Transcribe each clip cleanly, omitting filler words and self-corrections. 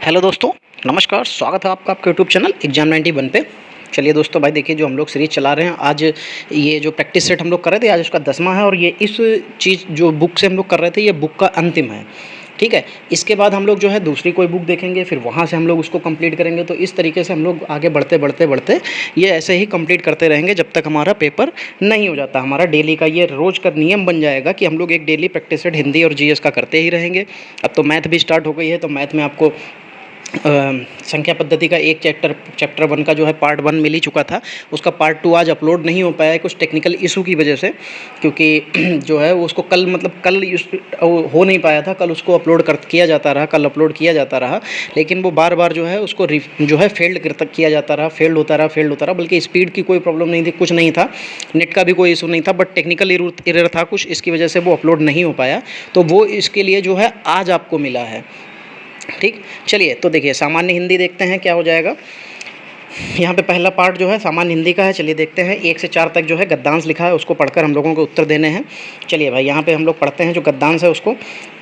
Hello दोस्तों, नमस्कार। स्वागत है आपका आपके यूट्यूब चैनल एग्जाम 91 पे। चलिए दोस्तों, भाई देखिए, जो हम लोग सीरीज़ चला रहे हैं, आज ये जो प्रैक्टिस सेट हम लोग कर रहे थे, आज उसका 10वां है। और ये इस चीज़ जो बुक से हम लोग कर रहे थे, ये बुक का अंतिम है। ठीक है, इसके बाद हम लोग जो है दूसरी कोई बुक देखेंगे, फिर वहाँ से हम लोग उसको कंप्लीट करेंगे। तो इस तरीके से हम लोग आगे बढ़ते बढ़ते बढ़ते ये ऐसे ही कंप्लीट करते रहेंगे जब तक हमारा पेपर नहीं हो जाता। हमारा डेली का ये रोज़ का नियम बन जाएगा कि हम लोग एक डेली प्रैक्टिस सेट हिंदी और जीएस का करते ही रहेंगे। अब तो मैथ भी स्टार्ट हो गई है, तो मैथ में आपको संख्या पद्धति का एक चैप्टर 1 का जो है पार्ट 1 मिल ही चुका था। उसका पार्ट 2 आज अपलोड नहीं हो पाया है कुछ टेक्निकल इशू की वजह से, क्योंकि जो है उसको कल हो नहीं पाया था। कल उसको अपलोड किया जाता रहा, कल अपलोड किया जाता रहा, लेकिन वो बार बार जो है उसको जो है किया जाता रहा, फेल्ड होता रहा। बल्कि स्पीड की कोई प्रॉब्लम नहीं थी, कुछ नहीं था, नेट का भी कोई इशू नहीं था, बट टेक्निकल एरर था कुछ, इसकी वजह से वो अपलोड नहीं हो पाया। तो वो इसके लिए जो है आज आपको मिला है। ठीक, चलिए तो देखिए, सामान्य हिंदी देखते हैं क्या हो जाएगा। यहाँ पे पहला पार्ट जो है सामान्य हिंदी का है। चलिए देखते हैं, 1 से 4 तक जो है गद्यांश लिखा है, उसको पढ़कर हम लोगों को उत्तर देने हैं। चलिए भाई, यहाँ पे हम लोग पढ़ते हैं जो गद्यांश है उसको।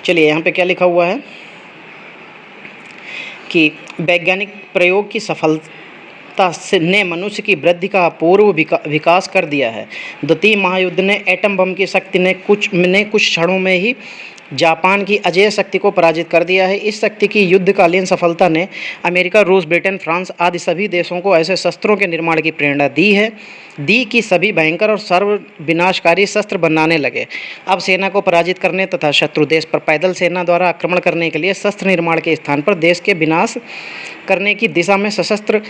चलिए, यहाँ पे क्या लिखा हुआ है कि वैज्ञानिक प्रयोग की सफलता ने मनुष्य की वृद्धि का अपूर्व विकास कर दिया है। द्वितीय महायुद्ध ने एटम बम की शक्ति ने कुछ क्षणों में ही जापान की अजेय शक्ति को पराजित कर दिया है। इस शक्ति की युद्धकालीन सफलता ने अमेरिका, रूस, ब्रिटेन, फ्रांस आदि सभी देशों को ऐसे शस्त्रों के निर्माण की प्रेरणा दी कि सभी भयंकर और सर्व विनाशकारी शस्त्र बनाने लगे। अब सेना को पराजित करने तथा शत्रु देश पर पैदल सेना द्वारा आक्रमण करने के लिए शस्त्र निर्माण के स्थान पर देश के विनाश करने की दिशा में सशस्त्र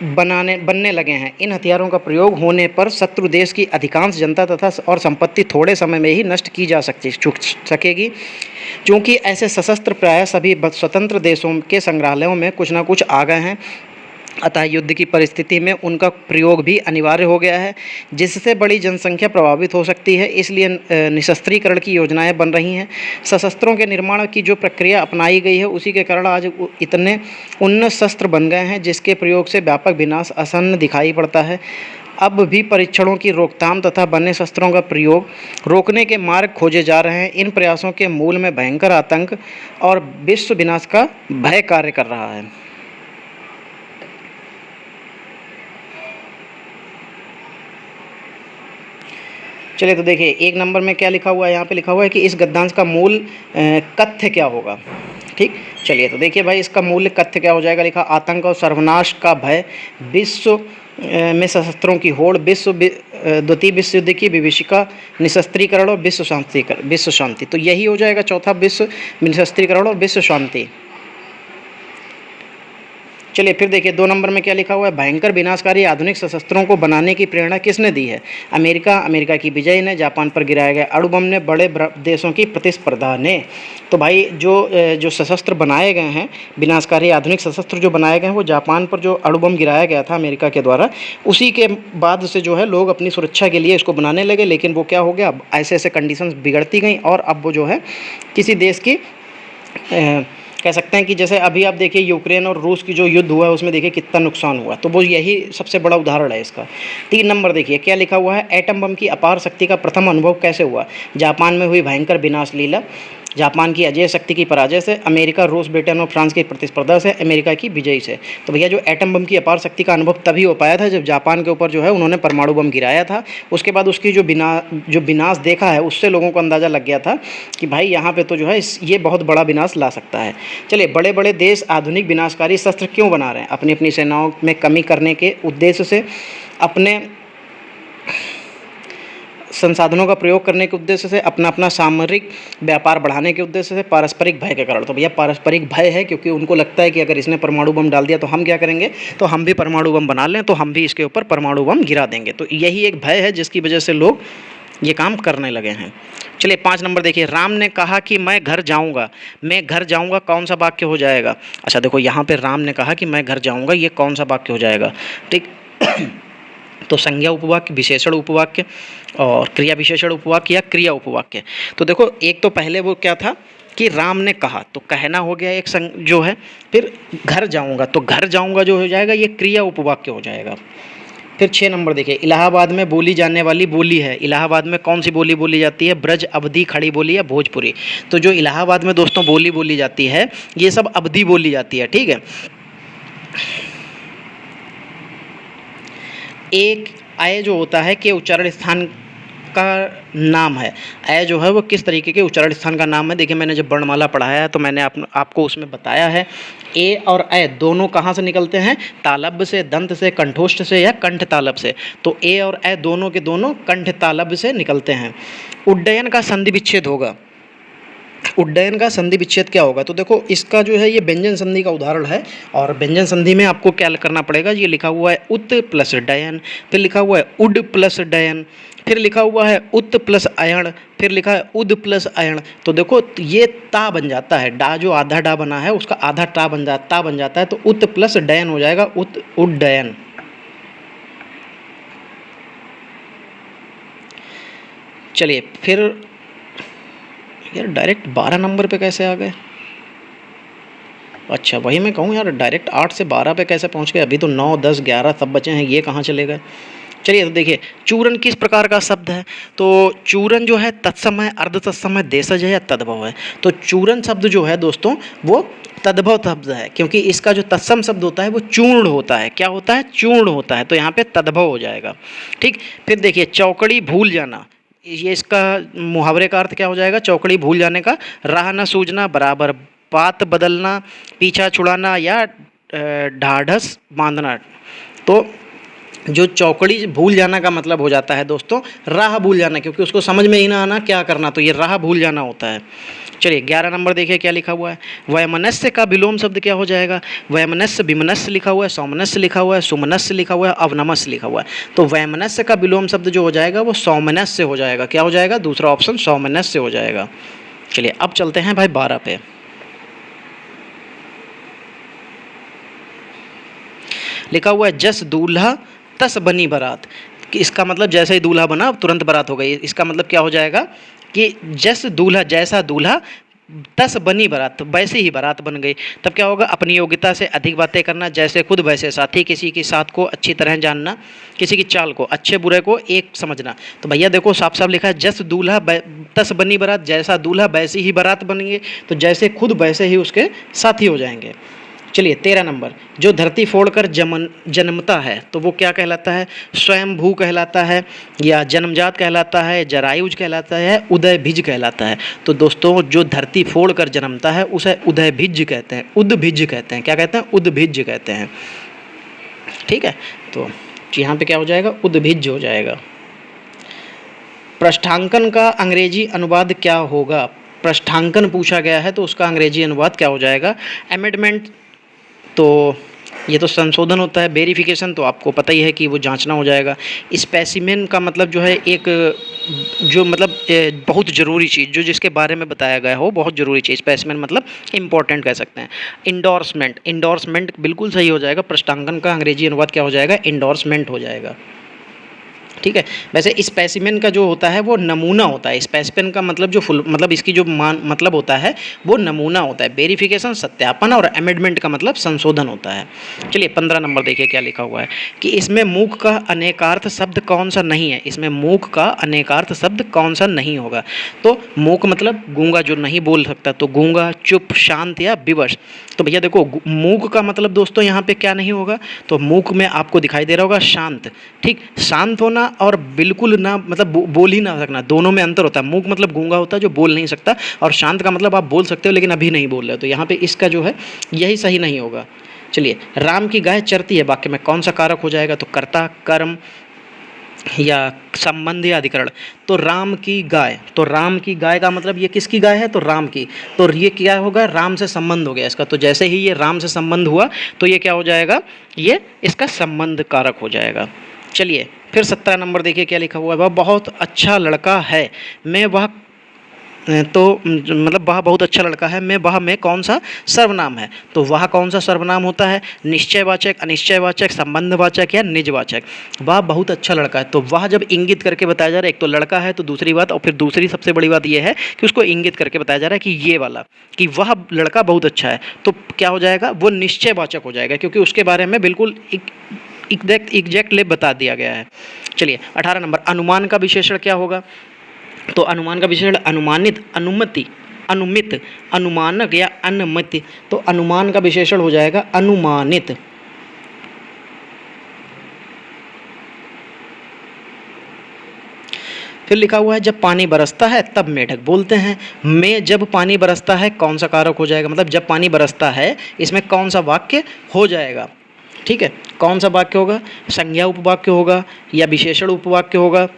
बनने लगे हैं। इन हथियारों का प्रयोग होने पर शत्रु देश की अधिकांश जनता तथा और संपत्ति थोड़े समय में ही नष्ट की जा सकेगी। क्योंकि ऐसे सशस्त्र प्रायः सभी स्वतंत्र देशों के संग्रहालयों में कुछ न कुछ आ गए हैं, अतः युद्ध की परिस्थिति में उनका प्रयोग भी अनिवार्य हो गया है, जिससे बड़ी जनसंख्या प्रभावित हो सकती है। इसलिए निशस्त्रीकरण की योजनाएं बन रही हैं। सशस्त्रों के निर्माण की जो प्रक्रिया अपनाई गई है, उसी के कारण आज इतने उन्नत शस्त्र बन गए हैं, जिसके प्रयोग से व्यापक विनाश आसन्न दिखाई पड़ता है। अब भी परीक्षणों की रोकथाम तथा बने शस्त्रों का प्रयोग रोकने के मार्ग खोजे जा रहे हैं। इन प्रयासों के मूल में भयंकर आतंक और विश्व विनाश का भय कार्य कर रहा है। चलिए तो देखिए, 1 नंबर में क्या लिखा हुआ है। यहाँ पे लिखा हुआ है कि इस गद्यांश का मूल कथ्य क्या होगा। ठीक, चलिए तो देखिए भाई, इसका मूल्य कथ्य क्या हो जाएगा। लिखा, आतंक और सर्वनाश का भय, विश्व में सशस्त्रों की होड़, द्वितीय विश्व युद्ध की विभीषिका, निशस्त्रीकरण और विश्व शांति। तो यही हो जाएगा चौथा, विश्व निशस्त्रीकरण और विश्व शांति। चलिए फिर देखिए, 2 नंबर में क्या लिखा हुआ है। भयंकर विनाशकारी आधुनिक सशस्त्रों को बनाने की प्रेरणा किसने दी है। अमेरिका की विजय ने, जापान पर गिराया गया अणु बम ने, बड़े देशों की प्रतिस्पर्धा ने। तो भाई जो सशस्त्र बनाए गए हैं, विनाशकारी आधुनिक शस्त्र जो बनाए गए हैं, वो जापान पर जो अणु बम गिराया गया था अमेरिका के द्वारा, उसी के बाद से जो है लोग अपनी सुरक्षा के लिए इसको बनाने लगे। लेकिन वो क्या हो गया, अब ऐसे ऐसे कंडीशंस बिगड़ती गई, और अब वो जो है किसी देश की कह सकते हैं कि जैसे अभी आप देखिए, यूक्रेन और रूस की जो युद्ध हुआ है, उसमें देखिए कितना नुकसान हुआ। तो वो यही सबसे बड़ा उदाहरण है इसका। 3 नंबर देखिए क्या लिखा हुआ है। एटम बम की अपार शक्ति का प्रथम अनुभव कैसे हुआ। जापान में हुई भयंकर विनाश लीला, जापान की अजेय शक्ति की पराजय से, अमेरिका, रूस, ब्रिटेन और फ्रांस की प्रतिस्पर्धा से, अमेरिका की विजय से। तो भैया, जो एटम बम की अपार शक्ति का अनुभव तभी हो पाया था जब जापान के ऊपर जो है उन्होंने परमाणु बम गिराया था। उसके बाद उसकी जो विनाश देखा है, उससे लोगों को अंदाज़ा लग गया था कि भाई यहाँ पे तो जो है ये बहुत बड़ा विनाश ला सकता है। चलिए, बड़े बड़े देश आधुनिक विनाशकारी शस्त्र क्यों बना रहे हैं। अपनी अपनी सेनाओं में कमी करने के उद्देश्य से, अपने संसाधनों का प्रयोग करने के उद्देश्य से, अपना सामरिक व्यापार बढ़ाने के उद्देश्य से, पारस्परिक भय के कारण। तो भैया पारस्परिक भय है, क्योंकि उनको लगता है कि अगर इसने परमाणु बम डाल दिया तो हम क्या करेंगे, तो हम भी परमाणु बम बना लें, तो हम भी इसके ऊपर परमाणु बम गिरा देंगे। तो यही एक भय है जिसकी वजह से लोग ये काम करने लगे हैं। चलिए 5 नंबर देखिए। राम ने कहा कि मैं घर जाऊंगा कौन सा वाक्य हो जाएगा। अच्छा देखो, यहाँ पे राम ने कहा कि मैं घर जाऊंगा, ये कौन सा वाक्य हो जाएगा। ठीक तो संज्ञा उपवाक्य, विशेषण उपवाक्य और क्रिया विशेषण उपवाक्य या क्रिया उपवाक्य। तो देखो, एक तो पहले वो क्या था कि राम ने कहा, तो कहना हो गया एक जो है। फिर घर जाऊंगा, तो घर जाऊंगा जो हो जाएगा ये क्रिया उपवाक्य हो जाएगा। फिर 6 नंबर देखिए, इलाहाबाद में बोली जाने वाली बोली है, इलाहाबाद में कौन सी बोली बोली जाती है? ब्रज, अवधी, खड़ी बोली या भोजपुरी। तो जो इलाहाबाद में दोस्तों बोली बोली जाती है ये सब अवधी बोली जाती है, ठीक है। एक अय जो होता है कि उच्चारण स्थान का नाम है, अय जो है वो किस तरीके के उच्चारण स्थान का नाम है? देखिए मैंने जब वर्णमाला पढ़ाया है तो मैंने आपको उसमें बताया है, ए और अय दोनों कहाँ से निकलते हैं? तालब्य से, दंत से, कंठोष्ठ से या कंठ तालब से। तो ए और अय दोनों के दोनों कंठ तालब्य से निकलते हैं। उड्डयन का संधि विच्छेद होगा, उड्डयन का संधि विच्छेद क्या होगा? तो देखो इसका जो है ये व्यंजन संधि का उदाहरण है, और व्यंजन संधि में आपको क्या करना पड़ेगा? ये लिखा हुआ है उत प्लस डयन, फिर लिखा हुआ है उड प्लस डयन, फिर लिखा हुआ है उत प्लस अयण, फिर लिखा है उद प्लस अयण। तो देखो ये ता बन जाता है, डा जो आधा डा बना है उसका आधा ता बन जाता है, तो उत प्लस डयन हो जाएगा उत उड्डयन। चलिए फिर यार डायरेक्ट 12 नंबर पे कैसे आ गए? अच्छा वही मैं कहूँ यार, डायरेक्ट 8 से 12 पे कैसे पहुँच गए? अभी तो 9, 10, 11 सब बचे हैं, ये कहाँ चले गए? चलिए तो देखिए, चूरन किस प्रकार का शब्द है? तो चूरन जो है तत्सम है, अर्ध तत्सम है, देशज है या तद्भव है? तो चूरन शब्द जो है दोस्तों वो तद्भव शब्द है, क्योंकि इसका जो तत्सम शब्द होता है वो चूर्ण होता है। क्या होता है? चूर्ण होता है, तो यहाँ पे तद्भव हो जाएगा, ठीक। फिर देखिए चौकड़ी भूल जाना, ये इसका मुहावरे का अर्थ क्या हो जाएगा? चौकड़ी भूल जाने का, राह न सूझना बराबर, बात बदलना, पीछा छुड़ाना या ढाढ़स बांधना। तो जो चौकड़ी भूल जाना का मतलब हो जाता है दोस्तों राह भूल जाना, क्योंकि उसको समझ में ही ना आना क्या करना, तो ये राह भूल जाना होता है। चलिए 11 नंबर देखिए क्या लिखा हुआ है, वयमनस्य का विलोम शब्द क्या हो जाएगा? वयमनस्य विमनस्य लिखा हुआ है, सौमनस्य लिखा हुआ है, सुमनस्य लिखा हुआ है, अवनमस्य लिखा हुआ है। तो वयमनस्य का विलोम शब्द जो हो जाएगा वो सौमनस्य हो जाएगा। क्या हो जाएगा? दूसरा ऑप्शन सौमनस्य हो जाएगा। चलिए अब चलते हैं भाई 12 पे। लिखा हुआ है जस दूल्हा तस बनी बारात, कि इसका मतलब जैसे ही दूल्हा बना तुरंत बारात हो गई। इसका मतलब क्या हो जाएगा कि जस दूल्हा, जैसा दूल्हा, तस बनी बारात, तो वैसे ही बारात बन गई। तब क्या होगा? अपनी योग्यता से अधिक बातें करना, जैसे खुद वैसे साथी, किसी की साथ को अच्छी तरह जानना, किसी की चाल को, अच्छे बुरे को एक समझना। तो भैया देखो साफ साफ लिखा है जस दूल्हा तस बनी बारात, जैसा दूल्हा वैसी ही बारात बनेंगे, तो जैसे खुद वैसे ही उसके साथी हो जाएंगे। चलिए 13 नंबर, जो धरती फोड़कर जन्मता है तो वो क्या कहलाता है? स्वयंभू कहलाता है, या जन्मजात कहलाता है, जरायुज कहलाता है, उदयभिज कहलाता है। तो दोस्तों जो धरती फोड़कर जन्मता है उसे उदयभिज कहते हैं, उद्भिज कहते हैं। क्या कहते हैं? उद्भिज कहते हैं, ठीक है। तो यहाँ पे क्या हो जाएगा? उद्भिज हो जाएगा। पृष्ठांकन का अंग्रेजी अनुवाद क्या होगा? पृष्ठांकन पूछा गया है तो उसका अंग्रेजी अनुवाद क्या हो जाएगा? अमेंडमेंट, तो ये तो संशोधन होता है। वेरिफिकेशन तो आपको पता ही है कि वो जांचना हो जाएगा। स्पेसिमेन का मतलब जो है एक जो मतलब बहुत ज़रूरी चीज़, जो जिसके बारे में बताया गया हो, बहुत ज़रूरी चीज़। स्पेसिमेन मतलब इम्पोर्टेंट कह सकते हैं। इंडोर्समेंट, इंडोर्समेंट बिल्कुल सही हो जाएगा। पृष्ठांकन का अंग्रेजी अनुवाद क्या हो जाएगा? इंडोर्समेंट हो जाएगा, ठीक है। वैसे स्पेसिमेन का जो होता है वो नमूना होता है। स्पेसिमेन का मतलब जो फुल मतलब इसकी जो मतलब होता है वो नमूना होता है। वेरिफिकेशन सत्यापन, और अमेंडमेंट का मतलब संशोधन होता है। चलिए 15 नंबर देखिए क्या लिखा हुआ है कि इसमें मूक का अनेकार्थ शब्द कौन सा नहीं है? इसमें मूक का अनेकार्थ शब्द कौन सा नहीं होगा? तो मूक मतलब गूंगा, जो नहीं बोल सकता, तो गूंगा, चुप, शांत या विवश। तो भैया देखो मूक का मतलब दोस्तों यहाँ पे क्या नहीं होगा? तो मूक में आपको दिखाई दे रहा होगा शांत, ठीक। शांत होना और बिल्कुल ना मतलब बोल ही ना सकना, दोनों में अंतर होता है। मूक मतलब गूंगा होता है जो बोल नहीं सकता, और शांत का मतलब आप बोल सकते हो लेकिन अभी नहीं बोल रहे हो। तो यहाँ पे इसका जो है यही सही नहीं होगा। चलिए राम की गाय चरती है, वाक्य में कौन सा कारक हो जाएगा? तो कर्ता, कर्म या संबंध या अधिकरण। तो राम की गाय, तो राम की गाय का मतलब ये किसकी गाय है? तो राम की। तो ये क्या होगा? राम से संबंध हो गया इसका। तो जैसे ही ये राम से संबंध हुआ तो ये क्या हो जाएगा? ये इसका संबंध कारक हो जाएगा। चलिए फिर 17 नंबर देखिए क्या लिखा हुआ है, वह बहुत अच्छा लड़का है, मैं वह, तो मतलब वह बहुत अच्छा लड़का है, मैं वह में कौन सा सर्वनाम है? तो वह कौन सा सर्वनाम होता है? निश्चयवाचक, अनिश्चयवाचक, संबंधवाचक या निजवाचक। वह बहुत अच्छा लड़का है, तो वह जब इंगित करके बताया जा रहा है, एक तो लड़का है तो दूसरी बात, और फिर दूसरी सबसे बड़ी बात यह है कि उसको इंगित करके बताया जा रहा है कि ये वाला, कि वह लड़का बहुत अच्छा है, तो क्या हो जाएगा? वो निश्चयवाचक हो जाएगा, क्योंकि उसके बारे में बिल्कुल एक एग्जैक्टली बता दिया गया है। चलिए 18 नंबर, अनुमान का विशेषण क्या होगा? तो अनुमान का विशेषण अनुमानित, अनुमति, अनुमित, अनुमानक या अनुमति। तो अनुमान का विशेषण हो जाएगा अनुमानित। फिर लिखा हुआ है जब पानी बरसता है तब मेढक बोलते हैं। में जब पानी बरसता है कौन सा कारक हो जाएगा? मतलब जब पानी बरसता है इसमें कौन सा वाक्य हो जाएगा? ठीक है, कौन सा वाक्य होगा? संज्ञा उपवाक्य होगा या विशेषण उपवाक्य होगा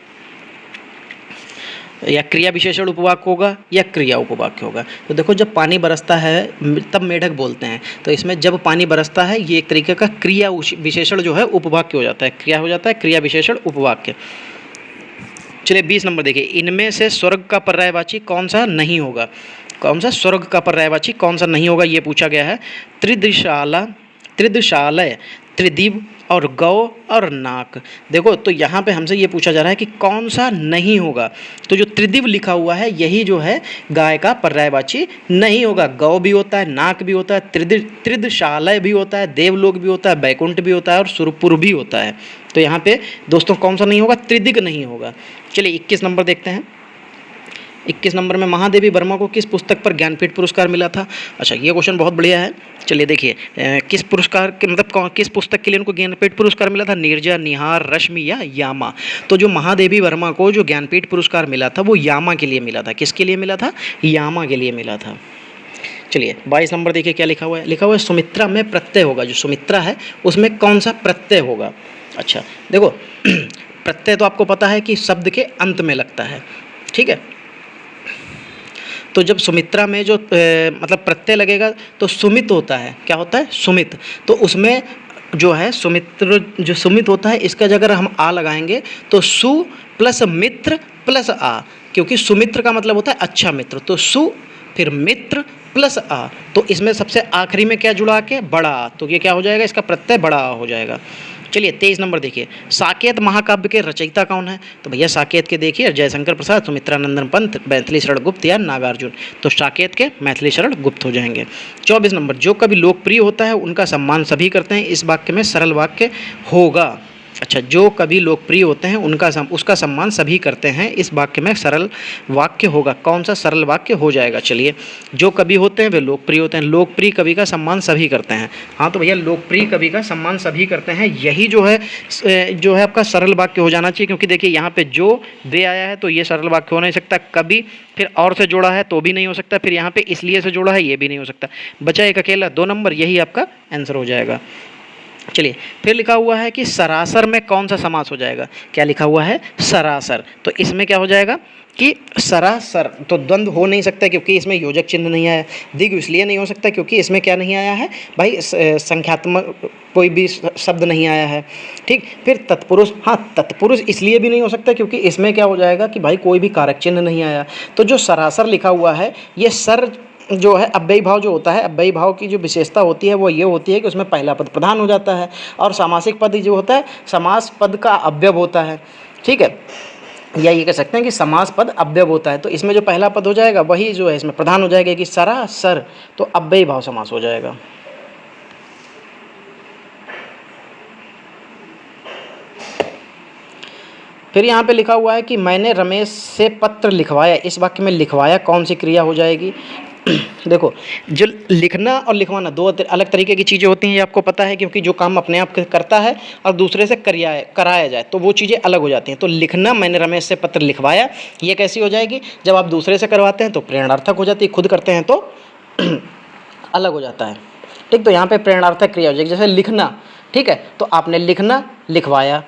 या क्रिया विशेषण उपवाक्य होगा या क्रिया उपवाक्य होगा? तो देखो जब पानी बरसता है तब मेढक बोलते हैं, तो इसमें जब पानी बरसता है ये एक तरीके का क्रिया विशेषण जो है उपवाक्य हो जाता है, क्रिया हो जाता है, क्रिया विशेषण उपवाक्य। चलिए 20 नंबर देखिए, इनमें से स्वर्ग का पर्यायवाची कौन सा नहीं होगा? कौन सा स्वर्ग का पर्यायवाची कौन सा नहीं होगा ये पूछा गया है। त्रिदशाला, त्रिदशालय, त्रिदिव और गौ और नाक। देखो तो यहाँ पे हमसे ये पूछा जा रहा है कि कौन सा नहीं होगा, तो जो त्रिदिव लिखा हुआ है यही जो है गाय का पर्यायवाची नहीं होगा। गौ भी होता है, नाक भी होता है, त्रिदशालय भी होता है, देवलोक भी होता है, बैकुंठ भी होता है और सुरपुर भी होता है। तो यहाँ पे दोस्तों कौन सा नहीं होगा? त्रिदिग नहीं होगा। चलिए 21 नंबर देखते हैं। 21 नंबर में महादेवी वर्मा को किस पुस्तक पर ज्ञानपीठ पुरस्कार मिला था? अच्छा ये क्वेश्चन बहुत बढ़िया है। चलिए देखिए किस पुरस्कार के मतलब किस पुस्तक के लिए उनको ज्ञानपीठ पुरस्कार मिला था? नीरजा, निहार, रश्मि या यामा। तो जो महादेवी वर्मा को जो ज्ञानपीठ पुरस्कार मिला था वो यामा के लिए मिला था। किसके लिए मिला था? यामा के लिए मिला था। चलिए 22 नंबर देखिए क्या लिखा हुआ है। लिखा हुआ है सुमित्रा में प्रत्यय होगा। जो सुमित्रा है उसमें कौन सा प्रत्यय होगा? अच्छा देखो प्रत्यय तो आपको पता है कि शब्द के अंत में लगता है, ठीक है। तो जब सुमित्रा में जो मतलब प्रत्यय लगेगा तो सुमित होता है। क्या होता है? सुमित। तो उसमें जो है सुमित्र, जो सुमित होता है इसका जगह अगर हम आ लगाएंगे तो सु प्लस मित्र प्लस आ, क्योंकि सुमित्र का मतलब होता है अच्छा मित्र। तो सु फिर मित्र प्लस आ, तो इसमें सबसे आखिरी में क्या जुड़ा के? बड़ा आ। तो ये क्या हो जाएगा? इसका प्रत्यय बड़ा आ हो जाएगा। चलिए 23 नंबर देखिए, साकेत महाकाव्य के रचयिता कौन है? तो भैया साकेत के देखिए जयशंकर प्रसाद, सुमित्रानंदन पंत, मैथिली शरण गुप्त या नागार्जुन। तो साकेत के मैथिली शरण गुप्त हो जाएंगे। 24 नंबर, जो कभी लोकप्रिय होता है उनका सम्मान सभी करते हैं, इस वाक्य में सरल वाक्य होगा। अच्छा, जो कभी लोकप्रिय होते हैं उसका सम्मान सभी करते हैं, इस वाक्य में सरल वाक्य होगा। कौन सा सरल वाक्य हो जाएगा? चलिए, जो कवि होते हैं वे लोकप्रिय होते हैं, लोकप्रिय कवि का सम्मान सभी करते हैं। हाँ तो भैया लोकप्रिय कवि का सम्मान सभी करते हैं, यही जो है आपका सरल वाक्य हो जाना चाहिए। क्योंकि देखिए यहाँ पे जो दे आया है तो ये सरल वाक्य हो नहीं सकता। कभी फिर और से जोड़ा है तो भी नहीं हो सकता, फिर यहाँ पे इसलिए से जोड़ा है ये भी नहीं हो सकता। बचा एक अकेला 2 नंबर, यही आपका आंसर हो जाएगा। चलिए फिर लिखा हुआ है कि सरासर में कौन सा समास हो जाएगा? क्या लिखा हुआ है? सरासर। तो इसमें क्या हो जाएगा कि सरासर, तो द्वंद्व हो नहीं सकता क्योंकि इसमें योजक चिन्ह नहीं आया। द्विगु इसलिए नहीं हो सकता क्योंकि इसमें क्या नहीं आया है भाई? संख्यात्मक कोई भी शब्द नहीं आया है, ठीक। फिर तत्पुरुष, हाँ तत्पुरुष इसलिए भी नहीं हो सकता क्योंकि इसमें क्या हो जाएगा कि भाई कोई भी कारक चिन्ह नहीं आया। तो जो सरासर लिखा हुआ है ये सर जो है अव्ययी भाव जो होता है, अव्ययी भाव की जो विशेषता होती है वो ये होती है कि उसमें पहला पद प्रधान हो जाता है और सामासिक पद जो होता है समास पद का अव्यव होता है, ठीक है। या ये कह सकते हैं कि समास पद अव्यव होता है। तो इसमें जो पहला पद हो जाएगा वही जो है इसमें प्रधान हो जाएगा कि सरासर, तो अव्ययी भाव समास हो जाएगा। फिर यहाँ पे लिखा हुआ है कि मैंने रमेश से पत्र लिखवाया, इस वाक्य में लिखवाया कौन सी क्रिया हो जाएगी? देखो जो लिखना और लिखवाना दो अलग तरीके की चीज़ें होती हैं, ये आपको पता है, क्योंकि जो काम अपने आप करता है और दूसरे से कराया जाए तो वो चीज़ें अलग हो जाती हैं। तो लिखना, मैंने रमेश से पत्र लिखवाया, ये कैसी हो जाएगी? जब आप दूसरे से करवाते हैं तो प्रेरणार्थक हो जाती है, खुद करते हैं तो अलग हो जाता है, ठीक। तो यहाँ पे प्रेरणार्थक क्रिया हो जाएगी। जैसे लिखना, ठीक है, तो आपने लिखना, लिखवाया,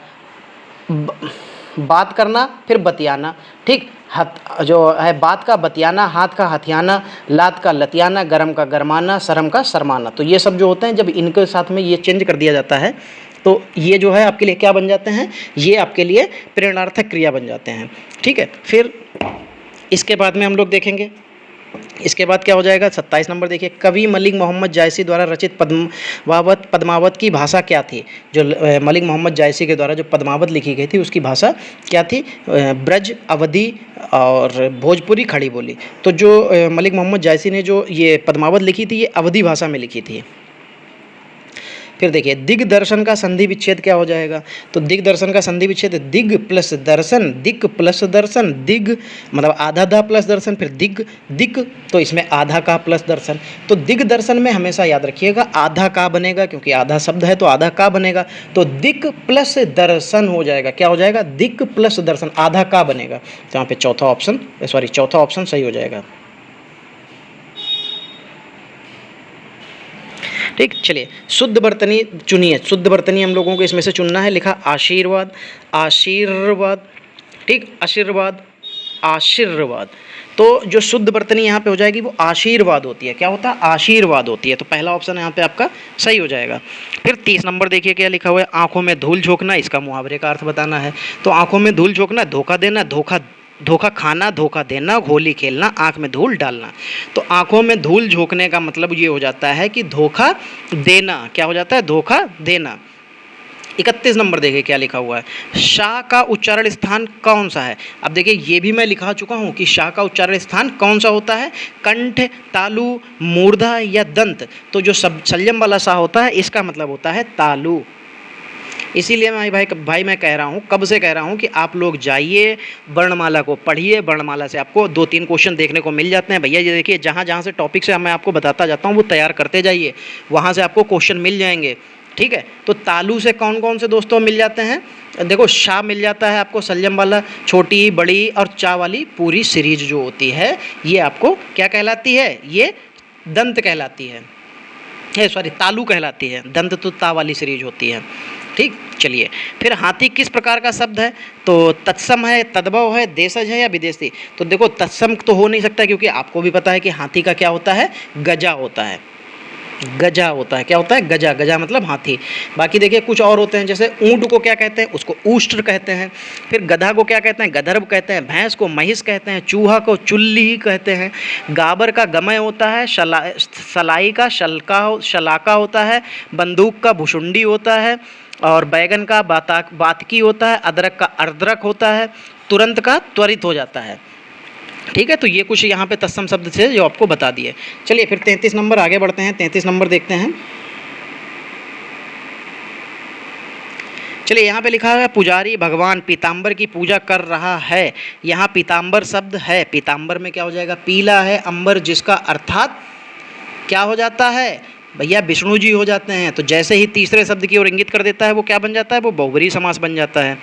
बात करना, फिर बतियाना, ठीक। जो है बात का बतियाना, हाथ का हथियाना, लात का लतियाना, गरम का गरमाना, शर्म का शर्माना। तो ये सब जो होते हैं जब इनके साथ में ये चेंज कर दिया जाता है तो ये जो है आपके लिए क्या बन जाते हैं? ये आपके लिए प्रेरणार्थक क्रिया बन जाते हैं, ठीक है। फिर इसके बाद में हम लोग देखेंगे, इसके बाद क्या हो जाएगा? 27 नंबर देखिए, कवि मलिक मोहम्मद जायसी द्वारा रचित पद्मावत की भाषा क्या थी? जो मलिक मोहम्मद जायसी के द्वारा जो पद्मावत लिखी गई थी उसकी भाषा क्या थी? ब्रज, अवधी और भोजपुरी खड़ी बोली। तो जो मलिक मोहम्मद जायसी ने जो ये पद्मावत लिखी थी ये अवधी भाषा में लिखी थी। फिर देखिए दिग्दर्शन का संधि विच्छेद क्या हो जाएगा, तो दिग्दर्शन का संधि विच्छेद दिग प्लस दर्शन, दिक प्लस दर्शन, दिग मतलब आधा दा प्लस दर्शन, फिर दिग दिक, तो इसमें आधा का प्लस दर्शन। तो दिग्दर्शन में हमेशा याद रखिएगा आधा का बनेगा, क्योंकि आधा शब्द है तो आधा का बनेगा, तो दिक प्लस दर्शन हो जाएगा, क्या हो जाएगा, दिक प्लस दर्शन, आधा का बनेगा। तो यहाँ पे चौथा ऑप्शन सही हो जाएगा। ठीक, चलिए शुद्ध वर्तनी चुनिए, शुद्ध वर्तनी हम लोगों को इसमें से चुनना है। लिखा आशीर्वाद, आशीर्वाद, ठीक, आशीर्वाद, आशीर्वाद। तो जो शुद्ध वर्तनी यहाँ पे हो जाएगी वो आशीर्वाद होती है। क्या होता है, आशीर्वाद होती है। तो पहला ऑप्शन यहाँ पे आपका सही हो जाएगा। फिर 30 नंबर देखिए क्या लिखा हुआ है, आंखों में धूल झोंकना, इसका मुहावरे का अर्थ बताना है। तो आंखों में धूल झोंकना, धोखा देना, धोखा खाना, धोखा देना, होली खेलना, आंख में धूल डालना। तो आंखों में धूल झोंकने का मतलब ये हो जाता है कि धोखा देना। क्या हो जाता है, धोखा देना। 31 नंबर देखिए क्या लिखा हुआ है, शाह का उच्चारण स्थान कौन सा है। अब देखिए ये भी मैं लिखा चुका हूँ कि शाह का उच्चारण स्थान कौन सा होता है, कंठ, तालु, मूर्धा या दंत। तो जो संयम वाला शाह होता है इसका मतलब होता है तालु। इसीलिए मैं भाई मैं कह रहा हूँ, कब से कह रहा हूँ कि आप लोग जाइए वर्णमाला को पढ़िए। वर्णमाला से आपको 2-3 क्वेश्चन देखने को मिल जाते हैं भैया। ये देखिए जहाँ जहाँ से टॉपिक से मैं आपको बताता जाता हूँ वो तैयार करते जाइए, वहाँ से आपको क्वेश्चन मिल जाएंगे। ठीक है, तो तालु से कौन कौन से दोस्तों मिल जाते हैं, देखो शाह मिल जाता है आपको, संयम वाला, छोटी, बड़ी और चा वाली पूरी सीरीज जो होती है ये आपको क्या कहलाती है, ये दंत कहलाती है, सॉरी तालु कहलाती है। दंत तो ता वाली सीरीज होती है। ठीक, चलिए फिर हाथी किस प्रकार का शब्द है, तो तत्सम है, तद्भव है, देशज है या विदेशी। तो देखो तत्सम तो हो नहीं सकता, क्योंकि आपको भी पता है कि हाथी का क्या होता है, गजा होता है। गजा होता है, क्या होता है, गजा। गजा मतलब हाथी। बाकी देखिए कुछ और होते हैं, जैसे ऊंट को क्या कहते हैं, उसको ऊष्ट्र कहते हैं। फिर गधा को क्या कहते हैं, गधर्व कहते हैं। भैंस को महिष कहते हैं। चूहा को चुल्ली कहते हैं। गाबर का गमय होता है। सलाई का शलाका होता है। बंदूक का भुषुंडी होता है। और बैगन का बातकी होता है। अदरक का अर्द्रक होता है। तुरंत का त्वरित हो जाता है। ठीक है, तो ये कुछ यहाँ पे तत्सम शब्द थे जो आपको बता दिए। चलिए फिर 33 नंबर आगे बढ़ते हैं। 33 नंबर देखते हैं। चलिए यहाँ पे लिखा है पुजारी भगवान पीताम्बर की पूजा कर रहा है। यहाँ पीताम्बर शब्द है, पीताम्बर में क्या हो जाएगा, पीला है अंबर, जिसका अर्थात क्या हो जाता है भैया, विष्णु जी हो जाते हैं। तो जैसे ही तीसरे शब्द की ओर इंगित कर देता है वो क्या बन जाता है, वो बहुब्रीहि समास बन जाता है।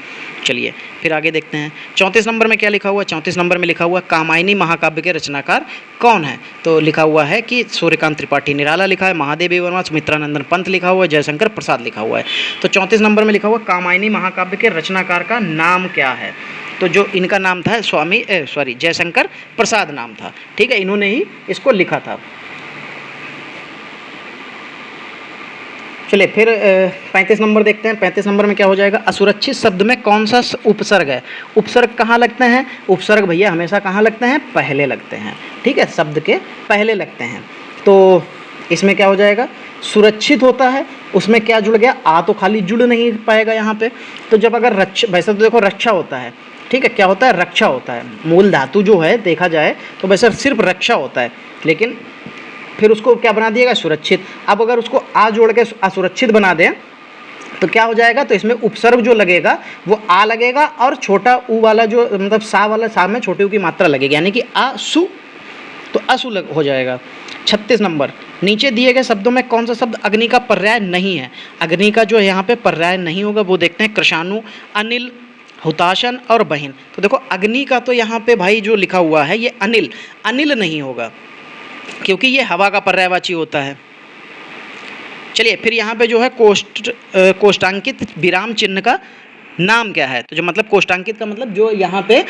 चलिए फिर आगे देखते हैं। 34 नंबर में क्या लिखा हुआ है, 34 नंबर में लिखा हुआ है कामायनी महाकाव्य के रचनाकार कौन है। तो लिखा हुआ है कि सूर्यकांत त्रिपाठी निराला लिखा है, महादेवी वर्मा, सुमित्रानंदन पंत लिखा हुआ है, जयशंकर प्रसाद लिखा हुआ है। तो 34 नंबर में लिखा हुआ कामायनी महाकाव्य के रचनाकार का नाम क्या है। तो जो इनका नाम था जयशंकर प्रसाद नाम था। ठीक है, इन्होंने ही इसको लिखा था। चलिए फिर 35 नंबर देखते हैं। 35 नंबर में क्या हो जाएगा, असुरक्षित शब्द में कौन सा उपसर्ग है। उपसर्ग कहाँ लगते हैं, उपसर्ग भैया हमेशा कहाँ लगते हैं, पहले लगते हैं। ठीक है, शब्द के पहले लगते हैं। तो इसमें क्या हो जाएगा, सुरक्षित होता है, उसमें क्या जुड़ गया, आ तो खाली जुड़ नहीं पाएगा यहाँ पे। तो जब अगर वैसे तो देखो रक्षा होता है, ठीक है, क्या होता है, रक्षा होता है। मूल धातु जो है देखा जाए तो वैसे सिर्फ रक्षा होता है, लेकिन फिर उसको क्या बना दिएगा, सुरक्षित। अब अगर उसको आ जोड़ के असुरक्षित बना दें तो क्या हो जाएगा, तो इसमें उपसर्ग जो लगेगा वो आ लगेगा, और छोटा ऊ वाला जो मतलब सा वाला, सा में छोटे ऊ की मात्रा लगेगी, यानी कि आ सु, तो असु हो जाएगा। 36 नंबर, नीचे दिए गए शब्दों में कौन सा शब्द अग्नि का पर्याय नहीं है। अग्नि का जो यहाँ पे पर्याय नहीं होगा वो देखते हैं, कृषाणु, अनिल, हुताशन और बहिन। तो देखो अग्नि का तो यहाँ पे भाई जो लिखा हुआ है ये अनिल, अनिल नहीं होगा, क्योंकि ये हवा का पर्यायवाची होता है। चलिए फिर यहाँ पे जो है कोष्टांकित विराम चिन्ह का नाम क्या है। तो जो मतलब कोष्टांकित का मतलब जो यहाँ पे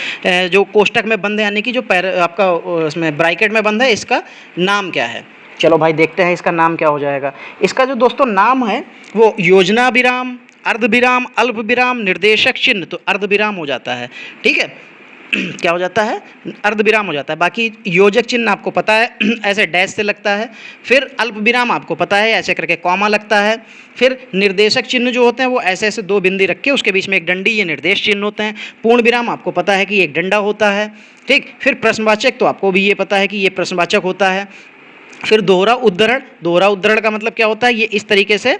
जो कोष्टक में बंद है, यानी कि जो आपका उसमें ब्रैकेट में बंद है, इसका नाम क्या है। चलो भाई देखते हैं इसका नाम क्या हो जाएगा। इसका जो दोस्तों नाम है वो योजना विराम, अर्ध विराम, अल्प विराम, निर्देशक चिन्ह। तो अर्ध विराम हो जाता है, ठीक है, क्या हो जाता है, अर्ध विराम हो जाता है। बाकी योजक चिन्ह आपको पता है ऐसे डैश से लगता है। फिर अल्प विराम आपको पता है ऐसे करके कॉमा लगता है। फिर निर्देशक चिन्ह जो होते हैं वो ऐसे ऐसे 2 बिंदी रख के उसके बीच में एक डंडी, ये निर्देश चिन्ह होते हैं। पूर्ण विराम आपको पता है कि एक डंडा होता है, ठीक। फिर प्रश्नवाचक तो आपको भी ये पता है कि ये प्रश्नवाचक होता है। फिर दोहरा उद्धरण, दोहरा उद्धरण का मतलब क्या होता है, ये इस तरीके से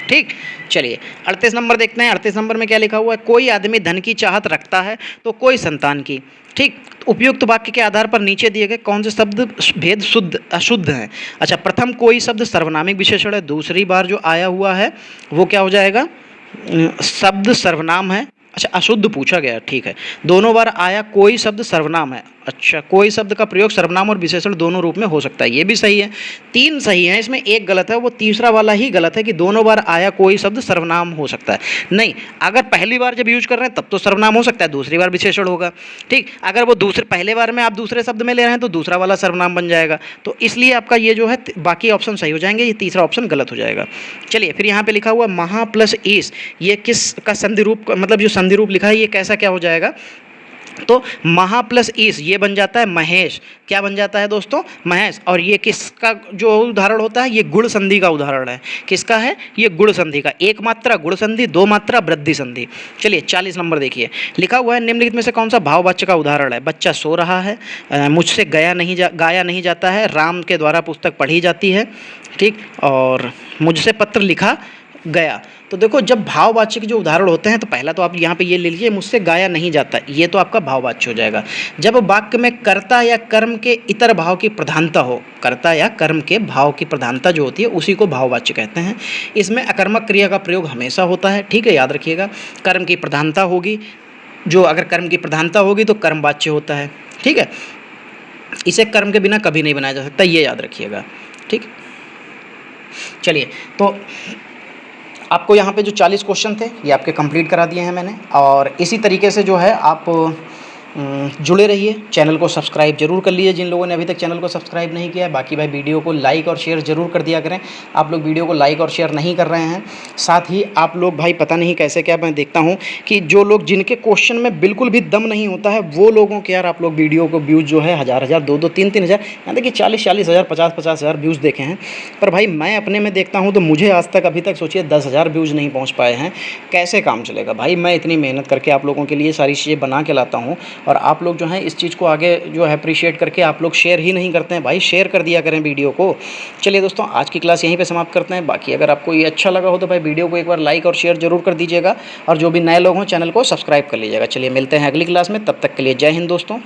ठीक, चलिए 38 नंबर देखते हैं। 38 नंबर में क्या लिखा हुआ है, कोई आदमी धन की चाहत रखता है तो कोई संतान की। ठीक, उपयुक्त वाक्य के आधार पर नीचे दिए गए कौन से शब्द भेद शुद्ध अशुद्ध हैं। अच्छा, प्रथम कोई शब्द सर्वनामिक विशेषण है, दूसरी बार जो आया हुआ है वो क्या हो जाएगा, शब्द सर्वनाम है। अच्छा, अशुद्ध पूछा गया, ठीक है। दोनों बार आया कोई शब्द सर्वनाम है। अच्छा, कोई शब्द का प्रयोग सर्वनाम और विशेषण दोनों रूप में हो सकता है, ये भी सही है। 3 सही है, इसमें एक गलत है, वो तीसरा वाला ही गलत है कि दोनों बार आया कोई शब्द सर्वनाम हो सकता है। नहीं, अगर पहली बार जब यूज कर रहे हैं तब तो सर्वनाम हो सकता है, दूसरी बार विशेषण होगा। ठीक, अगर वो पहले बार में आप दूसरे शब्द में ले रहे हैं तो दूसरा वाला सर्वनाम बन जाएगा। तो इसलिए आपका ये जो है बाकी ऑप्शन सही हो जाएंगे, ये तीसरा ऑप्शन गलत हो जाएगा। चलिए, फिर यहाँ पे लिखा हुआ महा प्लस ईस, ये किस का संधि रूप, मतलब जो संधि रूप लिखा है ये कैसा क्या हो जाएगा, तो महा प्लस ईस ये बन जाता है महेश। क्या बन जाता है दोस्तों, महेश। और ये किसका जो उदाहरण होता है, ये गुण संधि का उदाहरण है। किसका है, ये गुण संधि का। एक मात्रा गुण संधि, दो मात्रा वृद्धि संधि। चलिए 40 नंबर देखिए, लिखा हुआ है निम्नलिखित में से कौन सा भाववाच्य का उदाहरण है। बच्चा सो रहा है, मुझसे गाया नहीं जाता है, राम के द्वारा पुस्तक पढ़ी जाती है। ठीक, और मुझसे पत्र लिखा गया। तो देखो, जब भाववाच्य के जो उदाहरण होते हैं तो पहला तो आप यहाँ पे ये ले लीजिए, मुझसे गाया नहीं जाता, ये तो आपका भाववाच्य हो जाएगा। जब वाक्य में कर्ता या कर्म के इतर भाव की प्रधानता हो, कर्ता या कर्म के भाव की प्रधानता जो होती है उसी को भाववाच्य कहते हैं। इसमें अकर्मक क्रिया का प्रयोग हमेशा होता है। ठीक है, याद रखिएगा, कर्म की प्रधानता होगी, जो अगर कर्म की प्रधानता होगी तो कर्मवाच्य होता है। ठीक है, इसे कर्म के बिना कभी नहीं बनाया जा सकता, ये याद रखिएगा। ठीक, चलिए, तो आपको यहाँ पे जो 40 क्वेश्चन थे ये आपके कंप्लीट करा दिए हैं मैंने। और इसी तरीके से जो है आप जुड़े रहिए, चैनल को सब्सक्राइब जरूर कर लीजिए जिन लोगों ने अभी तक चैनल को सब्सक्राइब नहीं किया है। बाकी भाई वीडियो को लाइक और शेयर ज़रूर कर दिया करें, आप लोग वीडियो को लाइक और शेयर नहीं कर रहे हैं। साथ ही आप लोग भाई पता नहीं कैसे क्या, मैं देखता हूँ कि जो लोग जिनके क्वेश्चन में बिल्कुल भी दम नहीं होता है वो लोगों के यार आप लोग वीडियो को व्यूज़ जो है 1000 2 3 हज़ार, यहाँ देखिए 40 हज़ार 50 हज़ार व्यूज़ देखे हैं। पर भाई मैं अपने में देखता हूँ तो मुझे आज तक अभी तक सोचिए 10,000 व्यूज़ नहीं पहुँच पाए हैं। कैसे काम चलेगा भाई, मैं इतनी मेहनत करके आप लोगों के लिए सारी चीज़ें बना के लाता हूँ और आप लोग जो हैं इस चीज़ को आगे जो है अप्रिशिएट करके आप लोग शेयर ही नहीं करते हैं। भाई शेयर कर दिया करें वीडियो को। चलिए दोस्तों, आज की क्लास यहीं पे समाप्त करते हैं। बाकी अगर आपको ये अच्छा लगा हो तो भाई वीडियो को एक बार लाइक और शेयर जरूर कर दीजिएगा, और जो भी नए लोग हों चैनल को सब्सक्राइब कर लीजिएगा। चलिए मिलते हैं अगली क्लास में, तब तक के लिए जय हिंद दोस्तों।